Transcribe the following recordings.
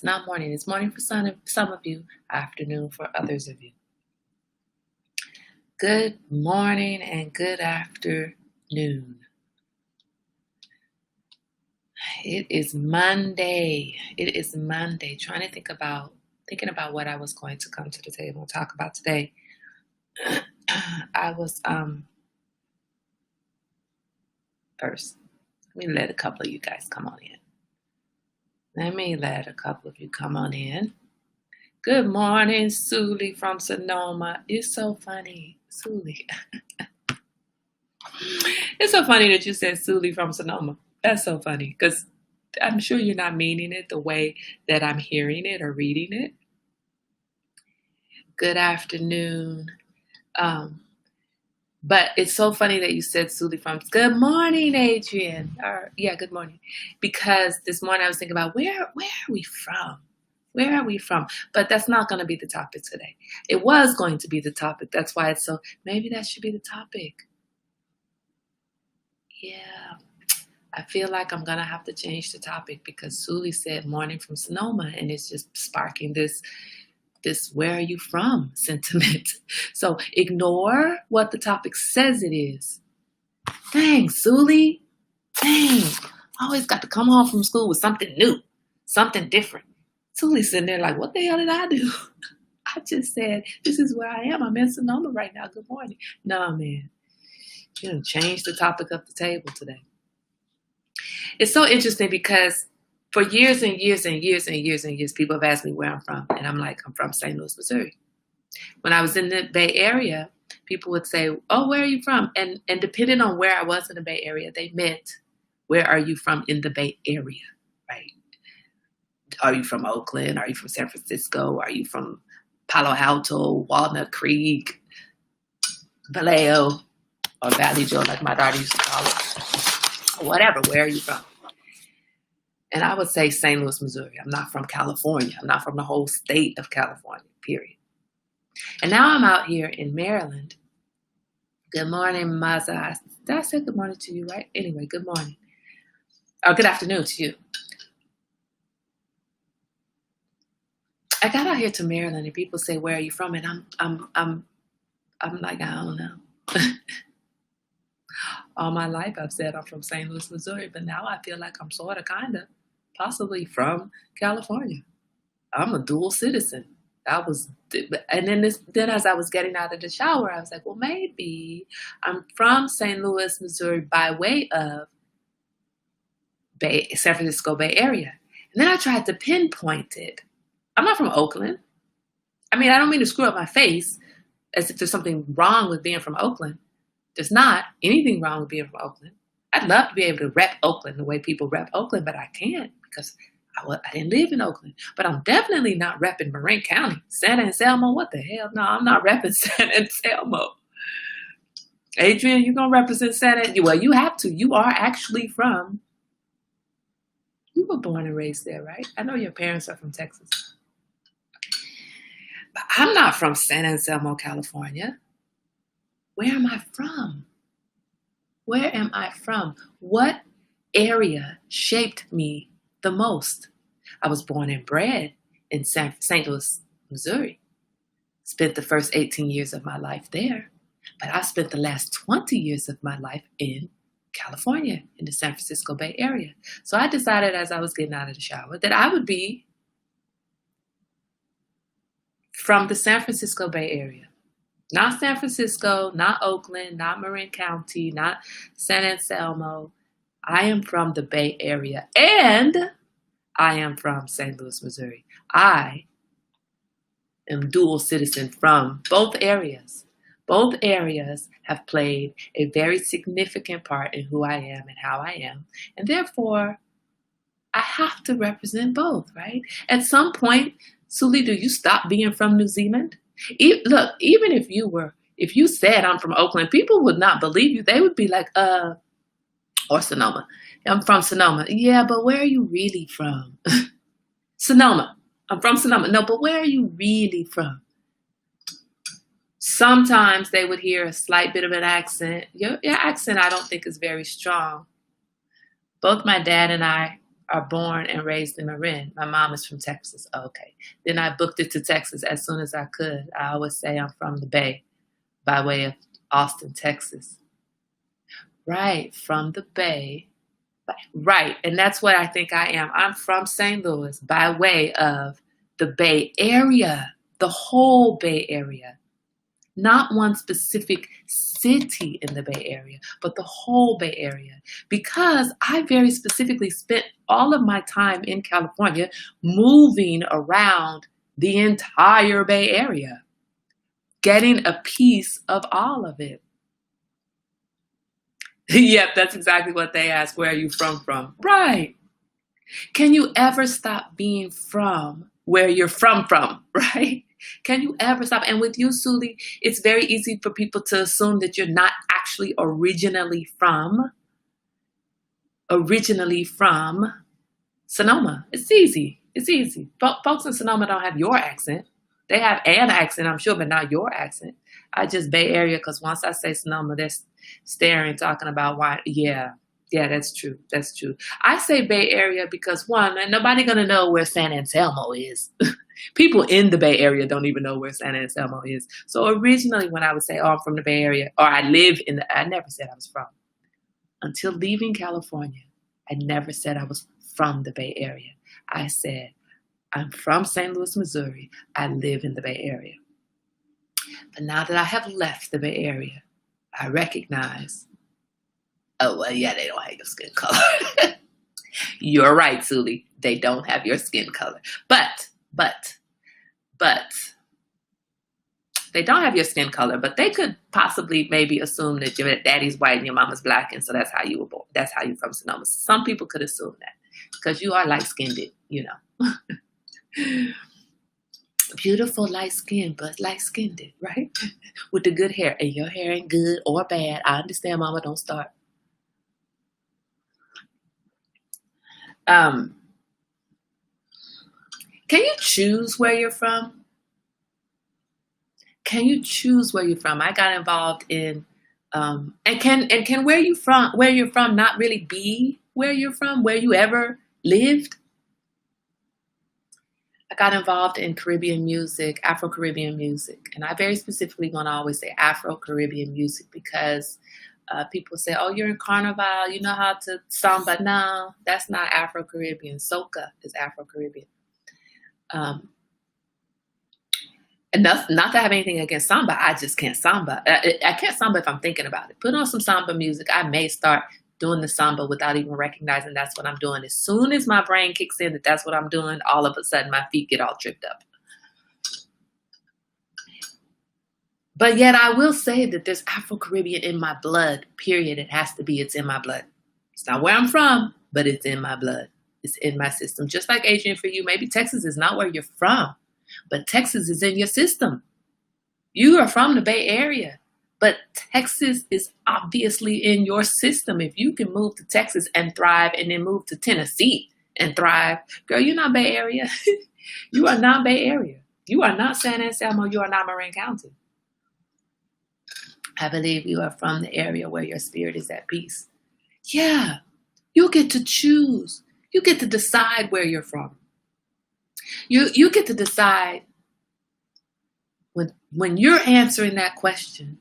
It's not morning. It's morning for some of you, afternoon for others of you. Good morning and good afternoon. It is Monday. It is Monday. Trying to thinking about what I was going to come to the table and talk about today. I was first. Let me let a couple of you guys come on in. Good morning, Suli from Sonoma. It's so funny, Suli. It's so funny that you said Suli from Sonoma. That's so funny because I'm sure you're not meaning it the way that I'm hearing it or reading it. Good afternoon. But it's so funny that you said Suli from. Good morning, Adrian. Good morning. Because this morning I was thinking about where are we from? Where are we from? But that's not going to be the topic today. It was going to be the topic. That's why it's so. Maybe that should be the topic. Yeah. I feel like I'm going to have to change the topic because Suli said morning from Sonoma, and it's just sparking this where are you from sentiment. So ignore what the topic says it is. Dang, Suli. Dang. I always got to come home from school with something new, something different. Suli's sitting there like, what the hell did I do? I just said, this is where I am. I'm in Sonoma right now. Good morning. No, man. You done changed the topic of the table today. It's so interesting because for years and years and years and years and years, people have asked me where I'm from. And I'm like, I'm from St. Louis, Missouri. When I was in the Bay Area, people would say, oh, where are you from? And depending on where I was in the Bay Area, they meant, where are you from in the Bay Area, right? Are you from Oakland? Are you from San Francisco? Are you from Palo Alto, Walnut Creek, Vallejo, or Valley Joe, like my daughter used to call it? Whatever, where are you from? And I would say St. Louis, Missouri. I'm not from California. I'm not from the whole state of California, period. And now I'm out here in Maryland. Good morning, Maza. Did I say good morning to you, right? Anyway, good morning. Or good afternoon to you. I got out here to Maryland and people say, where are you from? And I'm like, I don't know. All my life I've said I'm from St. Louis, Missouri, but now I feel like I'm sort of, kind of, possibly from California. I'm a dual citizen. Then as I was getting out of the shower, I was like, well, maybe I'm from St. Louis, Missouri by way of San Francisco Bay Area. And then I tried to pinpoint it. I'm not from Oakland. I mean, I don't mean to screw up my face as if there's something wrong with being from Oakland. There's not anything wrong with being from Oakland. I'd love to be able to rep Oakland the way people rep Oakland, but I can't because I didn't live in Oakland. But I'm definitely not repping Marin County. San Anselmo, what the hell? No, I'm not repping San Anselmo. Adrian, you're going to represent San Anselmo? Well, you have to. You are actually from, you were born and raised there, right? I know your parents are from Texas. But I'm not from San Anselmo, California. Where am I from? Where am I from? What area shaped me the most? I was born and bred in St. Louis, Missouri. Spent the first 18 years of my life there. But I spent the last 20 years of my life in California, in the San Francisco Bay Area. So I decided as I was getting out of the shower that I would be from the San Francisco Bay Area. Not San Francisco, not Oakland, not Marin County, not San Anselmo. I am from the Bay Area, and I am from St. Louis, Missouri. I am dual citizen from both areas. Both areas have played a very significant part in who I am and how I am. And therefore, I have to represent both, right? At some point, Suli, do you stop being from New Zealand? Look, even if you said I'm from Oakland, people would not believe you. They would be like, or Sonoma. I'm from Sonoma. Yeah, but where are you really from? Sonoma. I'm from Sonoma. No, but where are you really from? Sometimes they would hear a slight bit of an accent. Your accent, I don't think, is very strong. Both my dad and I are born and raised in Marin. My mom is from Texas. Okay. Then I booked it to Texas as soon as I could. I always say I'm from the Bay by way of Austin, Texas. Right, from the Bay. Right, and that's what I think I am. I'm from St. Louis by way of the Bay Area, the whole Bay Area. Not one specific city in the Bay Area, but the whole Bay Area. Because I very specifically spent all of my time in California moving around the entire Bay Area, getting a piece of all of it. Yep, that's exactly what they ask. Where are you from? Right. Can you ever stop being from where you're from? Right? Can you ever stop? And with you, Suli, it's very easy for people to assume that you're not actually originally from Sonoma. It's easy. It's easy. Folks in Sonoma don't have your accent. They have an accent, I'm sure, but not your accent. I just Bay Area because once I say Sonoma, they're staring, talking about why. Yeah, that's true. That's true. I say Bay Area because one, and nobody gonna know where San Anselmo is. People in the Bay Area don't even know where San Anselmo is. So originally, when I would say, "Oh, I'm from the Bay Area," or I live in the, I never said I was from. Until leaving California, I never said I was from the Bay Area. I said, I'm from St. Louis, Missouri. I live in the Bay Area. But now that I have left the Bay Area, I recognize, oh, well, yeah, they don't have your skin color. You're right, Suli. They don't have your skin color. But, they don't have your skin color, but they could possibly maybe assume that your daddy's white and your mama's black, and so that's how you were born. That's how you're from Sonoma. Some people could assume that because you are light-skinned, you know. Beautiful light skin, but light skinned, right? With the good hair. And your hair ain't good or bad. I understand, Mama, don't start. Can you choose where you're from? Can you choose where you're from? I got involved in and can where you're from not really be where you're from, where you ever lived? I got involved in Caribbean music, Afro-Caribbean music. And I very specifically want to always say Afro-Caribbean music because people say, oh, you're in Carnival, you know how to samba. No, that's not Afro-Caribbean. Soca is Afro-Caribbean. And not to have anything against samba, I just can't samba. I can't samba if I'm thinking about it. Put on some samba music, I may start doing the samba without even recognizing that's what I'm doing. As soon as my brain kicks in that that's what I'm doing, all of a sudden my feet get all tripped up. But yet I will say that there's Afro-Caribbean in my blood, period. It has to be. It's in my blood. It's not where I'm from, but it's in my blood. It's in my system. Just like Adrian, for you, maybe Texas is not where you're from, but Texas is in your system. You are from the Bay Area. But Texas is obviously in your system. If you can move to Texas and thrive and then move to Tennessee and thrive, girl, you're not Bay Area. You are not Bay Area. You are not San Anselmo. You are not Marin County. I believe you are from the area where your spirit is at peace. Yeah, you get to choose. You get to decide where you're from. You get to decide when you're answering that question,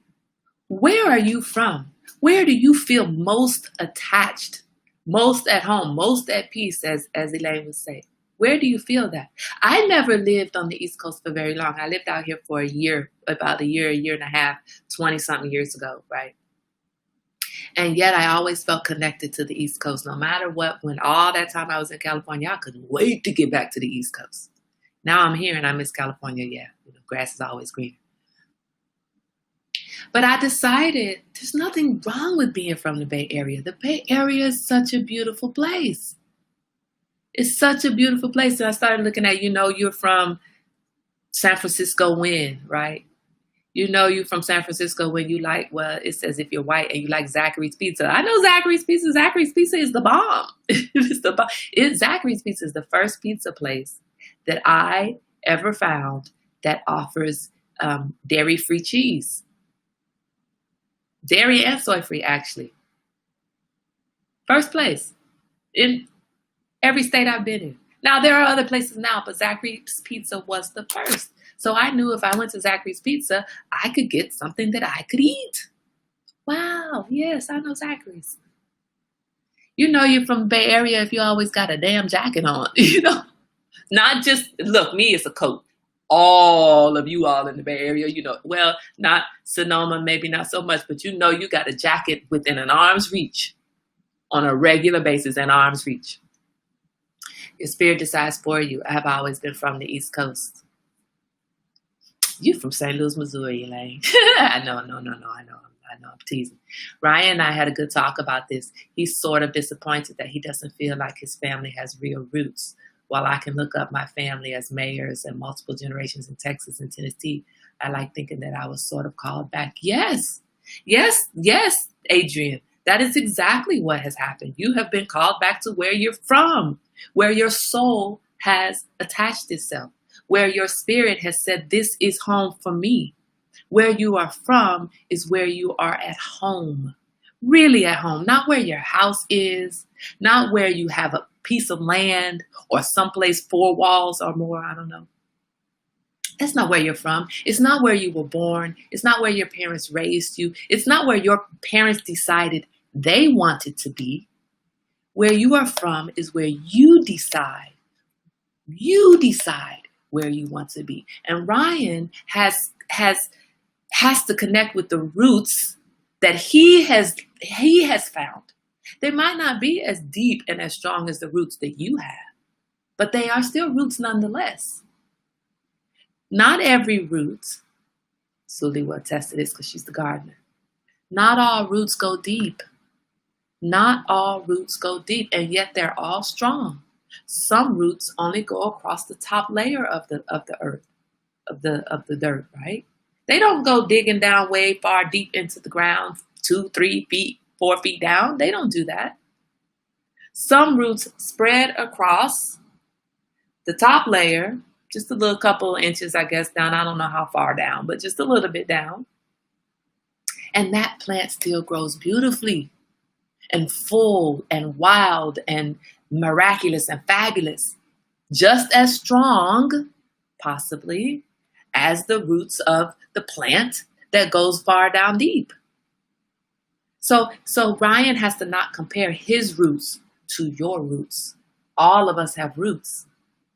where are you from? Where do you feel most attached, most at home, most at peace, as Elaine would say? Where do you feel that? I never lived on the East Coast for very long. I lived out here for a year and a half, 20-something years ago, right? And yet I always felt connected to the East Coast. No matter what, when all that time I was in California, I couldn't wait to get back to the East Coast. Now I'm here and I miss California, yeah. Grass is always greener. But I decided there's nothing wrong with being from the Bay Area. The Bay Area is such a beautiful place. It's such a beautiful place. And I started looking at, you're from San Francisco when, right? You're from San Francisco when you like, well, it says if you're white and you like Zachary's Pizza. I know Zachary's Pizza. Zachary's Pizza is the bomb. It's the bomb. Zachary's Pizza is the first pizza place that I ever found that offers dairy-free cheese. Dairy and soy-free, actually. First place. Every state I've been in. Now, there are other places now, but Zachary's Pizza was the first. So I knew if I went to Zachary's Pizza, I could get something that I could eat. Wow, yes, I know Zachary's. You know you're from the Bay Area if you always got a damn jacket on, Not just, look, me, it's a coat. All of you all in the Bay Area, well, not Sonoma, maybe not so much, but you got a jacket within an arm's reach on a regular basis, an arm's reach. Your spirit decides for you. I have always been from the East Coast. You from St. Louis, Missouri, Elaine. I know, I'm teasing. Ryan and I had a good talk about this. He's sort of disappointed that he doesn't feel like his family has real roots. While I can look up my family as mayors and multiple generations in Texas and Tennessee, I like thinking that I was sort of called back. Yes, Adrian. That is exactly what has happened. You have been called back to where you're from, where your soul has attached itself, where your spirit has said, this is home for me. Where you are from is where you are at home, really at home, not where your house is, not where you have a piece of land or someplace 4 walls or more. I don't know. That's not where you're from. It's not where you were born. It's not where your parents raised you. It's not where your parents decided they wanted to be. Where you are from is where you decide. You decide where you want to be. And Ryan has to connect with the roots that he has found. They might not be as deep and as strong as the roots that you have, but they are still roots nonetheless. Not every root, Suli will attest to this because she's the gardener. Not all roots go deep. Not all roots go deep, and yet they're all strong. Some roots only go across the top layer of the earth, of the dirt, right? They don't go digging down way far deep into the ground, 2, 3 feet, 4 feet down. They don't do that. Some roots spread across the top layer, just a little couple inches, I guess, down. I don't know how far down, but just a little bit down. And that plant still grows beautifully and full and wild and miraculous and fabulous. Just as strong, possibly, as the roots of the plant that goes far down deep. So Ryan has to not compare his roots to your roots. All of us have roots.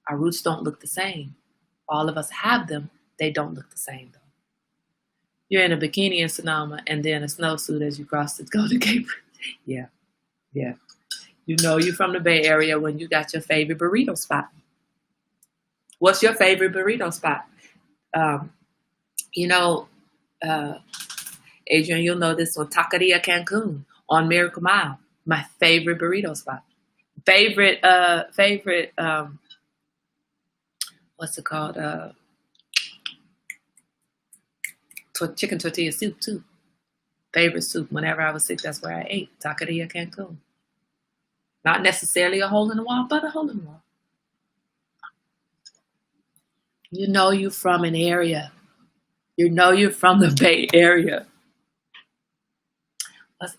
Our roots don't look the same. All of us have them. They don't look the same, though. You're in a bikini in Sonoma and then a snowsuit as you cross the Golden Gate Bridge. Yeah. You know you're from the Bay Area when you got your favorite burrito spot. What's your favorite burrito spot? Adrian, you'll know this one. Taqueria Cancun on Miracle Mile. My favorite burrito spot. Favorite, what's it called? Chicken tortilla soup, too. Favorite soup. Whenever I was sick, that's where I ate. Taqueria Cancun. Not necessarily a hole in the wall, but a hole in the wall. You know you're from an area. You know you're from the Bay Area.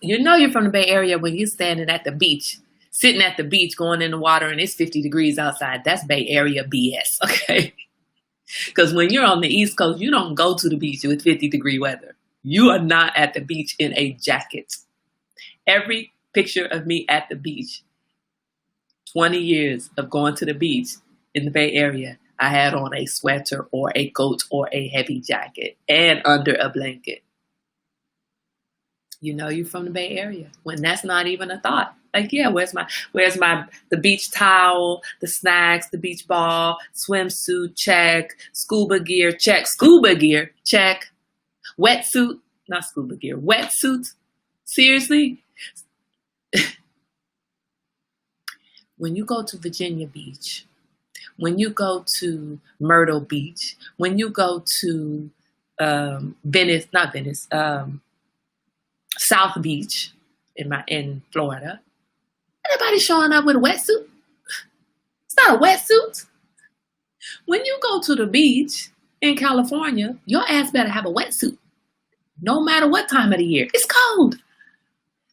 You know you're from the Bay Area when you're standing at the beach, sitting at the beach, going in the water, and it's 50 degrees outside. That's Bay Area BS, okay? Because when you're on the East Coast, you don't go to the beach with 50-degree weather. You are not at the beach in a jacket. Every picture of me at the beach, 20 years of going to the beach in the Bay Area, I had on a sweater or a coat or a heavy jacket and under a blanket. You know you're from the Bay Area when that's not even a thought. Like, yeah, where's the beach towel, the snacks, the beach ball, swimsuit, check, scuba gear, check, wetsuit, not scuba gear, wetsuit. Seriously? When you go to Virginia Beach, when you go to Myrtle Beach, when you go to South Beach in Florida, anybody showing up with a wetsuit? It's not a wetsuit. When you go to the beach in California, your ass better have a wetsuit, no matter what time of the year. It's cold.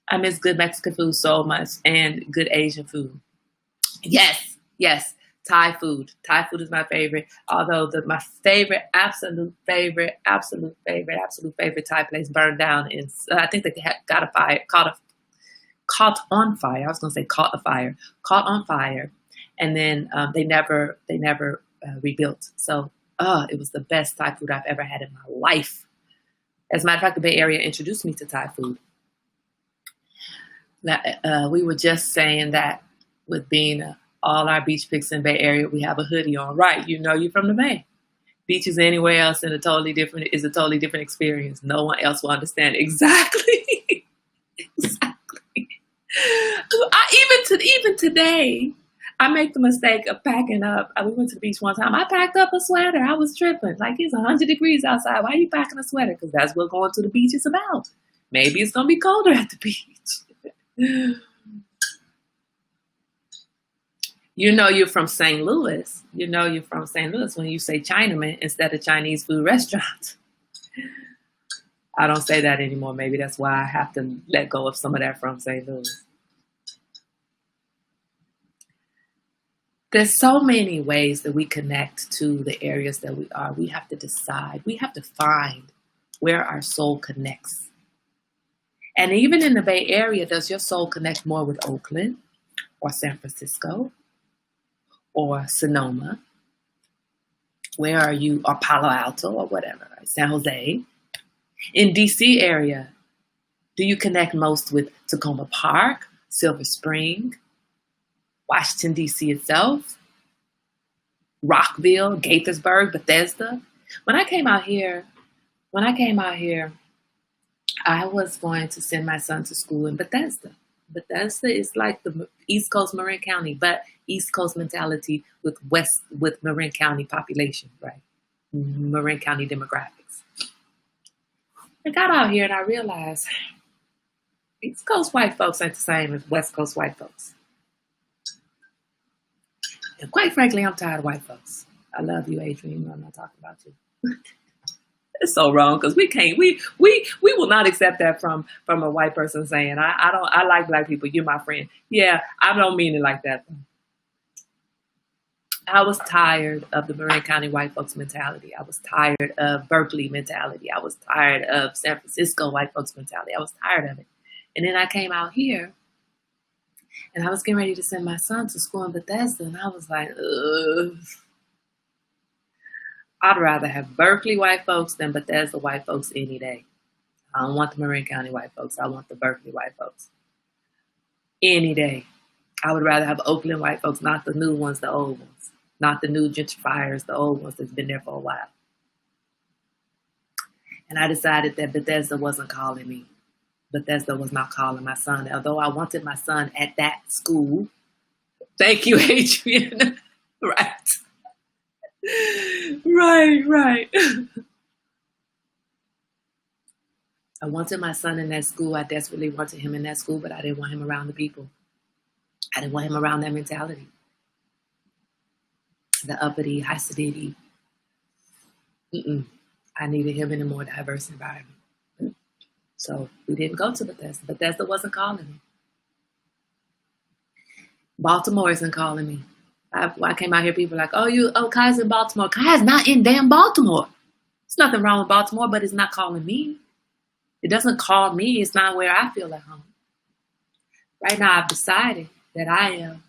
I miss good Mexican food so much and good Asian food. Yes, yes. Thai food. Thai food is my favorite. Although my favorite, absolute favorite Thai place burned down. In I think they got a fire, caught on fire. I was going to say caught a fire, caught on fire, and then they never rebuilt. So, it was the best Thai food I've ever had in my life. As a matter of fact, the Bay Area introduced me to Thai food. We were just saying that with being all our beach pics in Bay Area, we have a hoodie on. Right, you're from the Bay. Beaches anywhere else is a totally different experience. No one else will understand exactly. Exactly. Even today, I make the mistake of packing up. We went to the beach one time. I packed up a sweater. I was tripping. Like, it's 100 degrees outside. Why are you packing a sweater? Because that's what going to the beach is about. Maybe it's going to be colder at the beach. You're from St. Louis. You're from St. Louis when you say Chinaman instead of Chinese food restaurant. I don't say that anymore. Maybe that's why I have to let go of some of that from St. Louis. There's so many ways that we connect to the areas that we are. We have to decide. We have to find where our soul connects. And even in the Bay Area, does your soul connect more with Oakland or San Francisco or Sonoma? Where are you? Or Palo Alto or whatever, right? San Jose. In DC area, do you connect most with Tacoma Park, Silver Spring, Washington, D.C. itself, Rockville, Gaithersburg, Bethesda? When I came out here, I was going to send my son to school in Bethesda. Bethesda is like the East Coast Marin County, but East Coast mentality with Marin County population, right? Marin County demographics. I got out here and I realized East Coast white folks ain't the same as West Coast white folks. And quite frankly, I'm tired of white folks. I love you, Adrian. I'm not talking about you. It's so wrong because we will not accept that from a white person saying, I like black people. You're my friend. Yeah, I don't mean it like that. I was tired of the Marin County white folks mentality. I was tired of Berkeley mentality. I was tired of San Francisco white folks mentality. I was tired of it. And then I came out here and I was getting ready to send my son to school in Bethesda. And I was like, ugh. I'd rather have Berkeley white folks than Bethesda white folks any day. I don't want the Marin County white folks. I want the Berkeley white folks. Any day. I would rather have Oakland white folks, not the new ones, the old ones. Not the new gentrifiers, the old ones that's been there for a while. And I decided that Bethesda wasn't calling me. Bethesda was not calling my son. Although I wanted my son at that school. Thank you, Adrian. Right. Right. I wanted my son in that school. I desperately wanted him in that school, but I didn't want him around the people. I didn't want him around that mentality. The uppity, Hasidic. I needed him in a more diverse environment. So we didn't go to Bethesda. Bethesda wasn't calling me. Baltimore isn't calling me. I came out here, people were like, Kai's in Baltimore. Kai's not in damn Baltimore. There's nothing wrong with Baltimore, but it's not calling me. It doesn't call me. It's not where I feel at home. Right now, I've decided that I am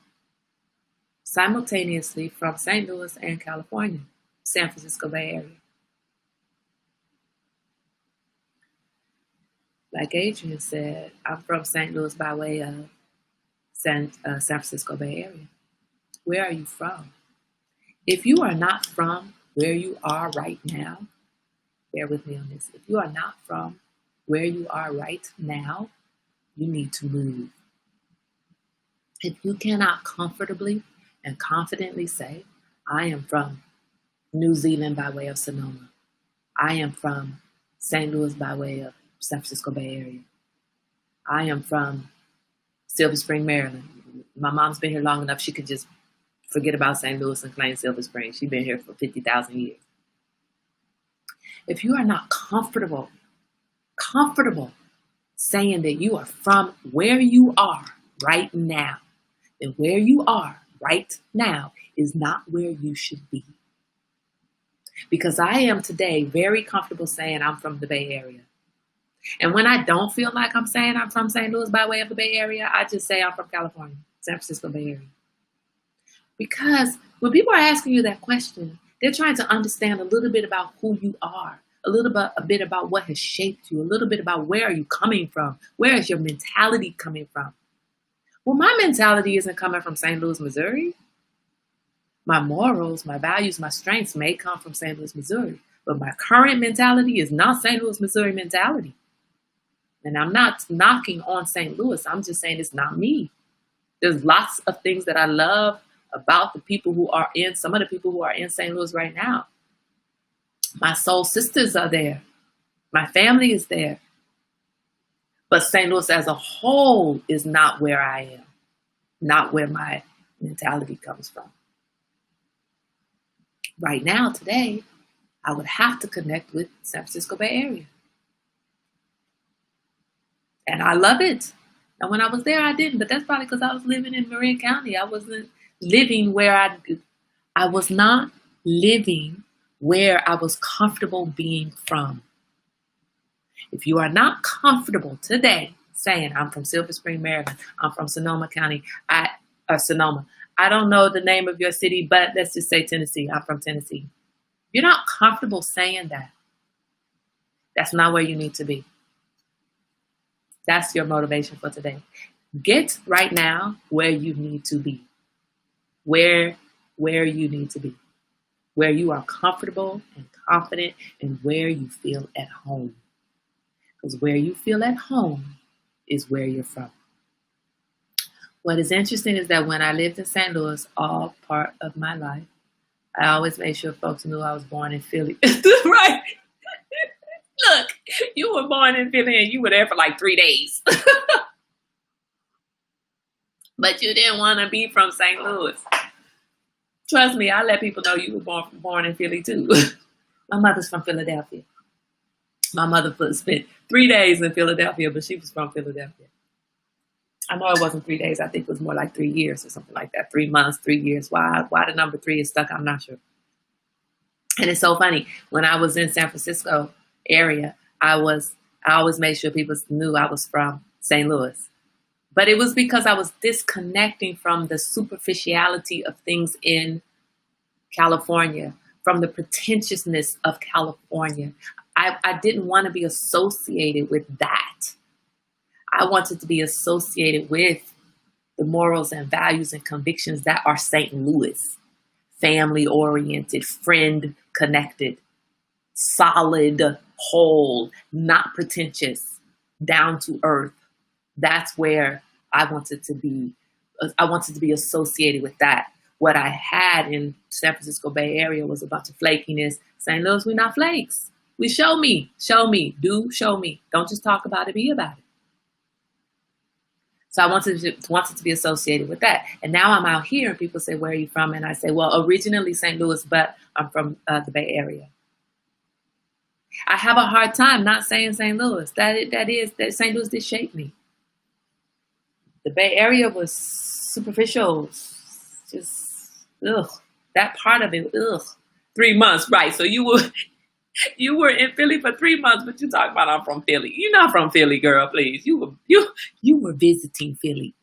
simultaneously from St. Louis and California, San Francisco Bay Area. Like Adrian said, I'm from St. Louis by way of San Francisco Bay Area. Where are you from? If you are not from where you are right now, bear with me on this. If you are not from where you are right now, you need to move. If you cannot comfortably and confidently say, I am from New Zealand by way of Sonoma. I am from St. Louis by way of San Francisco Bay Area. I am from Silver Spring, Maryland. My mom's been here long enough, she could just forget about St. Louis and claim Silver Spring. She's been here for 50,000 years. If you are not comfortable saying that you are from where you are right now, then where you are right now is not where you should be. Because I am today very comfortable saying I'm from the Bay Area. And when I don't feel like I'm saying I'm from St. Louis by way of the Bay Area, I just say I'm from California, San Francisco Bay Area. Because when people are asking you that question, they're trying to understand a little bit about who you are, a bit about what has shaped you, a little bit about where are you coming from, where is your mentality coming from. Well, my mentality isn't coming from St. Louis, Missouri. My morals, my values, my strengths may come from St. Louis, Missouri, but my current mentality is not St. Louis, Missouri mentality. And I'm not knocking on St. Louis. I'm just saying it's not me. There's lots of things that I love about some of the people who are in St. Louis right now. My soul sisters are there. My family is there. But St. Louis as a whole is not where I am, not where my mentality comes from. Right now, today, I would have to connect with San Francisco Bay Area. And I love it. And when I was there, I didn't, but that's probably because I was living in Marin County. I wasn't living where I was not living where I was comfortable being from. If you are not comfortable today saying I'm from Silver Spring, Maryland, I'm from Sonoma County, Sonoma. I don't know the name of your city, but let's just say Tennessee. I'm from Tennessee. If you're not comfortable saying that, that's not where you need to be. That's your motivation for today. Get right now where you need to be. Where you need to be. Where you are comfortable and confident and where you feel at home. Because where you feel at home is where you're from. What is interesting is that when I lived in St. Louis all part of my life, I always made sure folks knew I was born in Philly. Right? Look, you were born in Philly and you were there for like 3 days. But you didn't want to be from St. Louis. Trust me, I let people know you were born in Philly too. My mother's from Philadelphia. My mother spent 3 days in Philadelphia, but she was from Philadelphia. I know it wasn't 3 days. I think it was more like 3 years or something like that. 3 months, 3 years. Why the number 3 is stuck, I'm not sure. And it's so funny. When I was in San Francisco area, I always made sure people knew I was from St. Louis. But it was because I was disconnecting from the superficiality of things in California, from the pretentiousness of California. I didn't want to be associated with that. I wanted to be associated with the morals and values and convictions that are St. Louis. Family-oriented, friend-connected, solid, whole, not pretentious, down to earth. That's where I wanted to be. I wanted to be associated with that. What I had in San Francisco Bay Area was a bunch of flakiness. St. Louis, we're not flakes. We show me. Show me. Show me. Don't just talk about it, be about it. So I wanted to be associated with that. And now I'm out here and people say, where are you from? And I say, well, originally St. Louis, but I'm from the Bay Area. I have a hard time not saying St. Louis. That St. Louis did shape me. The Bay Area was superficial. Just, ugh. That part of it, ugh. 3 months, right. So you were in Philly for 3 months, but you talk about I'm from Philly. You're not from Philly, girl, please. You were visiting Philly.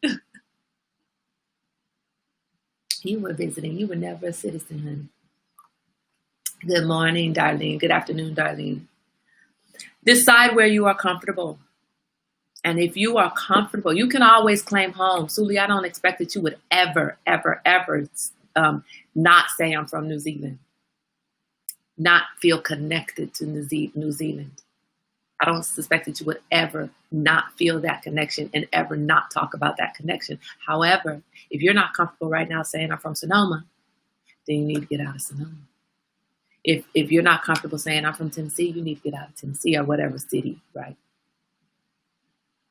You were visiting. You were never a citizen, honey. Good morning, Darlene. Good afternoon, Darlene. Decide where you are comfortable. And if you are comfortable, you can always claim home. Suli, I don't expect that you would ever not say I'm from New Zealand. Not feel connected to New Zealand. I don't suspect that you would ever not feel that connection and ever not talk about that connection. However, if you're not comfortable right now saying I'm from Sonoma, then you need to get out of Sonoma. If you're not comfortable saying I'm from Tennessee, you need to get out of Tennessee or whatever city, right?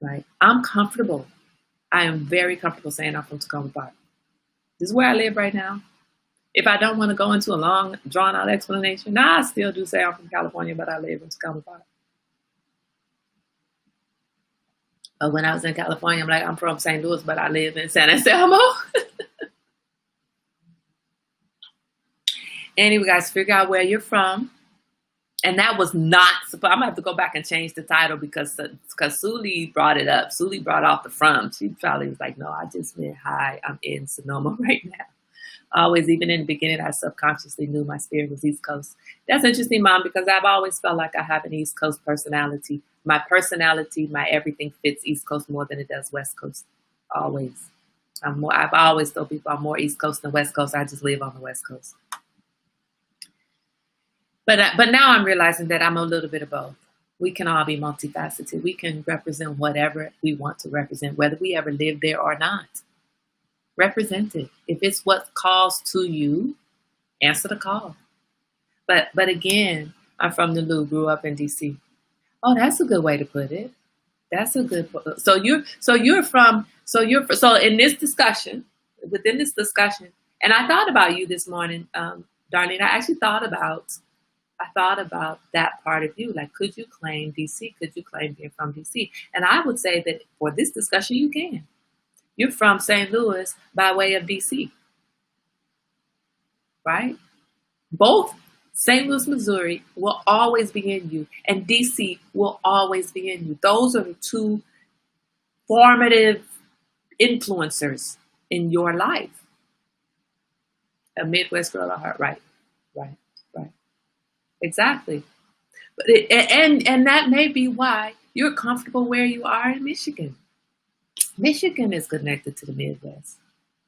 Right? I'm comfortable. I am very comfortable saying I'm from Tacoma Park. This is where I live right now. If I don't want to go into a long, drawn-out explanation, I still do say I'm from California, but I live in Tacoma Park. But when I was in California, I'm from St. Louis, but I live in San Anselmo. Anyway, guys, figure out where you're from. And that was not, I'm going to have to go back and change the title because Suli brought it up. Suli brought off the from. She probably was like, no, I just meant hi, I'm in Sonoma right now. Always, even in the beginning, I subconsciously knew my spirit was East Coast. That's interesting, Mom, because I've always felt like I have an East Coast personality. My personality, my everything fits East Coast more than it does West Coast. Always. I've always told people I'm more East Coast than West Coast. I just live on the West Coast. But now I'm realizing that I'm a little bit of both. We can all be multifaceted. We can represent whatever we want to represent, whether we ever live there or not. Represent it. If it's what calls to you, answer the call. But again, I'm from the Lou, grew up in DC. Oh, that's a good way to put it. That's a good. So in this discussion, within this discussion, and I thought about you this morning, Darlene. I actually thought about that part of you. Like, could you claim DC? Could you claim being from DC? And I would say that for this discussion, you can. You're from St. Louis by way of DC, right? Both St. Louis, Missouri will always be in you, and DC will always be in you. Those are the two formative influencers in your life. A Midwest girl at heart, right. Exactly. But and that may be why you're comfortable where you are in Michigan. Michigan is connected to the Midwest.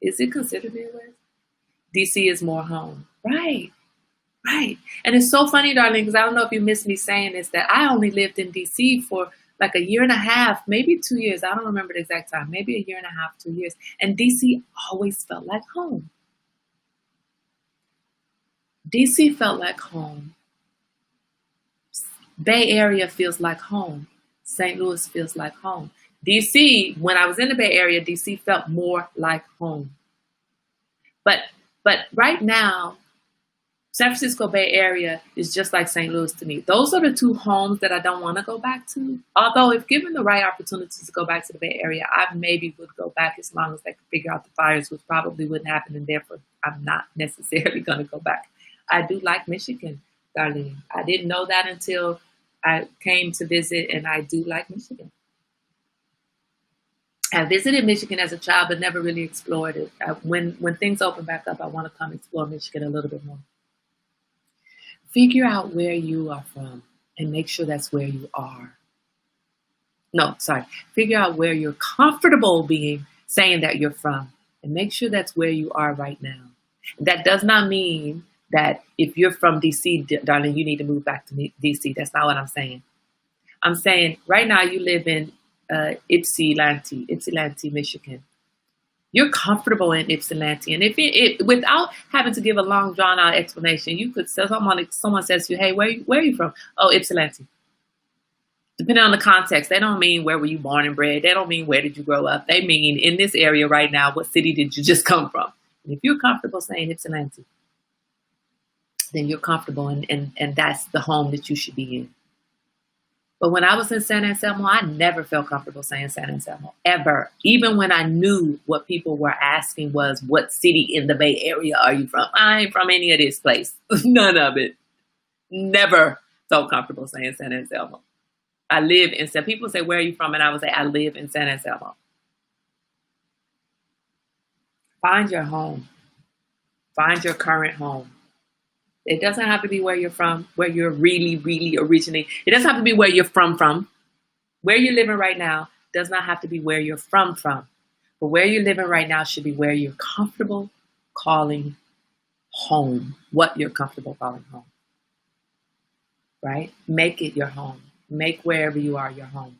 Is it considered Midwest? DC is more home. Right. And it's so funny, darling, because I don't know if you missed me saying this, that I only lived in DC for like a year and a half, maybe 2 years. I don't remember the exact time. Maybe a year and a half, 2 years. And DC always felt like home. DC felt like home. Bay Area feels like home. St. Louis feels like home. DC, when I was in the Bay Area, DC felt more like home. But right now, San Francisco Bay Area is just like St. Louis to me. Those are the two homes that I don't want to go back to. Although if given the right opportunities to go back to the Bay Area, I maybe would go back as long as I could figure out the fires, which probably wouldn't happen, and therefore I'm not necessarily going to go back. I do like Michigan, Darlene. I didn't know that until I came to visit, and I do like Michigan. I visited Michigan as a child, but never really explored it. When things open back up, I want to come explore Michigan a little bit more. Figure out where you are from and make sure that's where you are. Figure out where you're comfortable saying that you're from and make sure that's where you are right now. That does not mean that if you're from DC, darling, you need to move back to DC. That's not what I'm saying. I'm saying right now you live in Ypsilanti, Michigan. You're comfortable in Ypsilanti. And if without having to give a long drawn out explanation, you could say someone says to you, hey, where are you from? Oh, Ypsilanti. Depending on the context, they don't mean where were you born and bred. They don't mean where did you grow up. They mean in this area right now, what city did you just come from? And if you're comfortable saying Ypsilanti, then you're comfortable and that's the home that you should be in. But when I was in San Anselmo, I never felt comfortable saying San Anselmo, ever. Even when I knew what people were asking was, what city in the Bay Area are you from? I ain't from any of this place. None of it. Never felt comfortable saying San Anselmo. I live in San. People say, where are you from? And I would say, I live in San Anselmo. Find your home. Find your current home. It doesn't have to be where you're from, where you're really, really originating. It doesn't have to be where you're from. Where you're living right now does not have to be where you're from. But where you're living right now should be where you're comfortable calling home. What you're comfortable calling home. Right? Make it your home. Make wherever you are your home.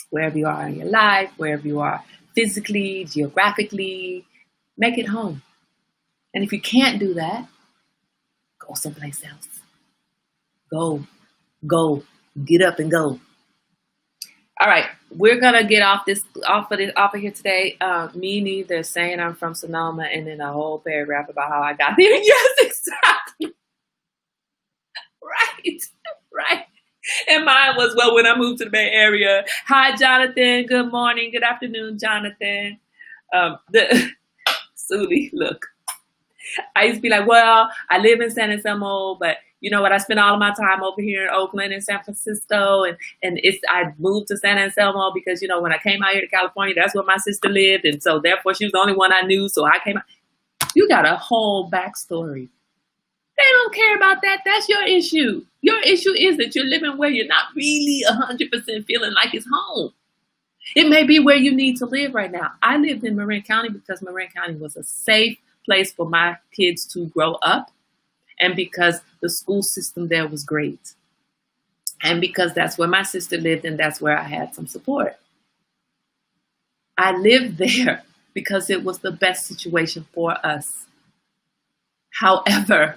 Wherever you are in your life, wherever you are physically, geographically, make it home. And if you can't do that, go someplace else. Go, get up and go. All right, we're gonna get off of here today. Me neither, saying I'm from Sonoma, and then a whole paragraph about how I got here. Yes, exactly. Right. And mine was, well, when I moved to the Bay Area. Hi, Jonathan. Good morning. Good afternoon, Jonathan. Suli, look. I used to be like, well, I live in San Anselmo, but you know what? I spend all of my time over here in Oakland and San Francisco, and I moved to San Anselmo because you know when I came out here to California, that's where my sister lived, and so therefore she was the only one I knew. So I came out. You got a whole backstory. They don't care about that. That's your issue. Your issue is that you're living where you're not really 100% feeling like it's home. It may be where you need to live right now. I lived in Marin County because Marin County was a safe place for my kids to grow up, and because the school system there was great, and because that's where my sister lived and that's where I had some support. I lived there because it was the best situation for us. However,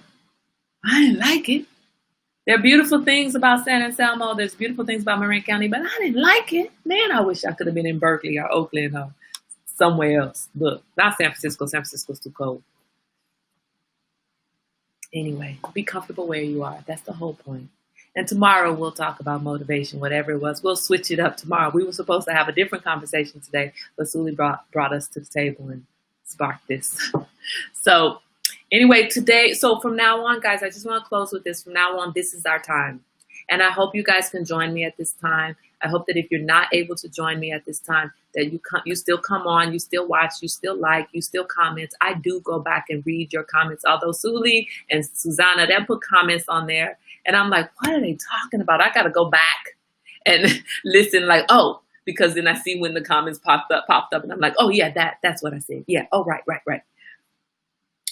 I didn't like it. There are beautiful things about San Anselmo. There's beautiful things about Marin County, but I didn't like it. Man, I wish I could have been in Berkeley or Oakland or somewhere else. Look, not San Francisco. San Francisco's too cold. Anyway, be comfortable where you are. That's the whole point. And tomorrow we'll talk about motivation, whatever it was. We'll switch it up tomorrow. We were supposed to have a different conversation today, but Suli brought us to the table and sparked this. So anyway, today, so from now on, guys, I just want to close with this. From now on, this is our time. And I hope you guys can join me at this time. I hope that if you're not able to join me at this time, that you still come on, you still watch, you still like, you still comment. I do go back and read your comments, although Suli and Susanna, they put comments on there. And I'm like, what are they talking about? I got to go back and listen like, oh, because then I see when the comments popped up and I'm like, oh, yeah, that's what I said. Yeah. Oh, right.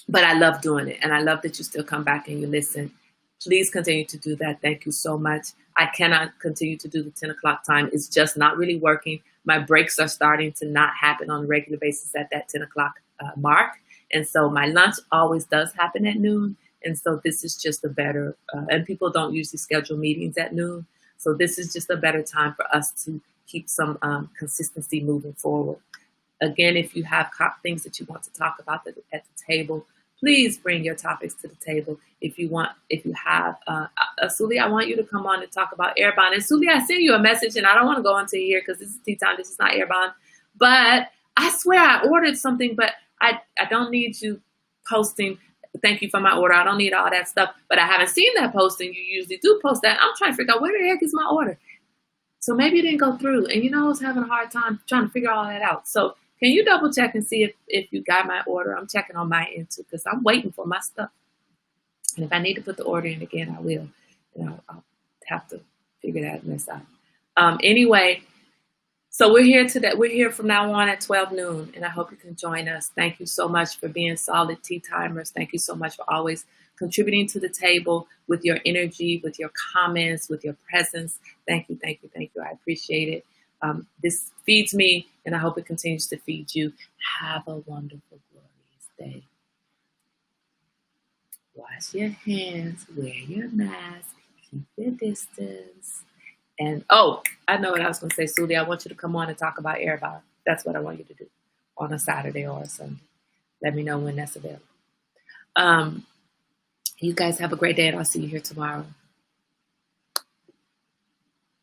But I love doing it. And I love that you still come back and you listen. Please continue to do that. Thank you so much. I cannot continue to do the 10 o'clock time. It's just not really working. My breaks are starting to not happen on a regular basis at that 10 o'clock mark. And so my lunch always does happen at noon. And so this is just a better, and people don't usually schedule meetings at noon. So this is just a better time for us to keep some consistency moving forward. Again, if you have things that you want to talk about at the table, please bring your topics to the table. If you have, Suli, I want you to come on and talk about Airbond. And Suli, I sent you a message, and I don't want to go into here because this is tea time. This is not Airbond. But I swear I ordered something, but I don't need you posting. Thank you for my order. I don't need all that stuff. But I haven't seen that posting. You usually do post that. I'm trying to figure out where the heck is my order. So maybe it didn't go through. And I was having a hard time trying to figure all that out. So can you double check and see if you got my order? I'm checking on my end too because I'm waiting for my stuff. And if I need to put the order in again, I will. I'll have to figure that mess out. Anyway, so we're here today. We're here from now on at 12 noon, and I hope you can join us. Thank you so much for being solid tea timers. Thank you so much for always contributing to the table with your energy, with your comments, with your presence. Thank you. I appreciate it. This feeds me, and I hope it continues to feed you. Have a wonderful, glorious day. Wash your hands, wear your mask, keep your distance. And, I know what I was going to say, Suli. I want you to come on and talk about Airbond. That's what I want you to do on a Saturday or a Sunday. Let me know when that's available. You guys have a great day, and I'll see you here tomorrow.